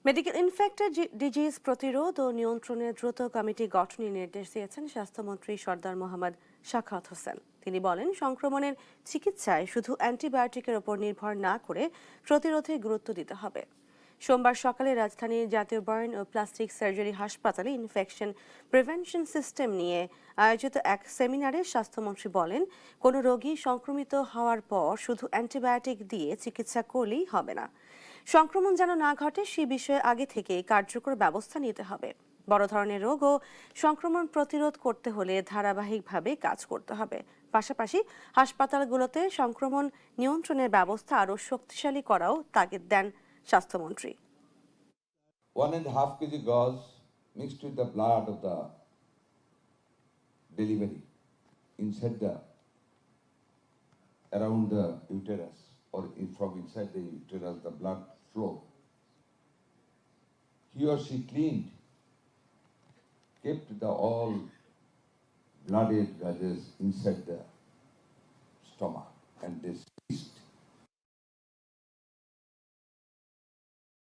Medical infected disease প্রতিরোধ ও নিয়ন্ত্রণের দ্রুত কমিটি গঠনের নির্দেশ দিয়েছেন স্বাস্থ্যমন্ত্রী সরদার মোহাম্মদ সাখাওয়াত হোসেন। তিনি বলেন, সংক্রমণের চিকিৎসায় শুধু অ্যান্টিবায়োটিকের ওপর নির্ভর না করে প্রতিরোধে গুরুত্ব দিতে হবে। সোমবার সকালে রাজধানীর জাতীয় বার্ন ও প্লাস্টিক সার্জারি হাসপাতালে ইনফেকশন প্রিভেনশন সিস্টেম নিয়ে আয়োজিত এক সেমিনারে স্বাস্থ্যমন্ত্রী বলেন, কোনো রোগী সংক্রমিত হওয়ার পর শুধু অ্যান্টিবায়োটিক দিয়ে চিকিৎসা করলেই হবে না। সংক্রমণ যেন না ঘটে সে বিষয়ে আগে থেকে কার্যকর ব্যবস্থা নিতে হবে। বড় ধরনের রোগ ও সংক্রমণ প্রতিরোধ করতে হলে ধারাবাহিকভাবে কাজ করতে হবে। পাশাপাশি হাসপাতালগুলোতে সংক্রমণ নিয়ন্ত্রণের ব্যবস্থা আরও শক্তিশালী করাও তাগিদ দেন স্বাস্থ্যমন্ত্রী। 1.5 kg gauze mixed with the blood of the delivery inside the around the uterus or from inside the uterus the blood flow. He or she cleaned, kept the all blooded gases inside the stomach, and this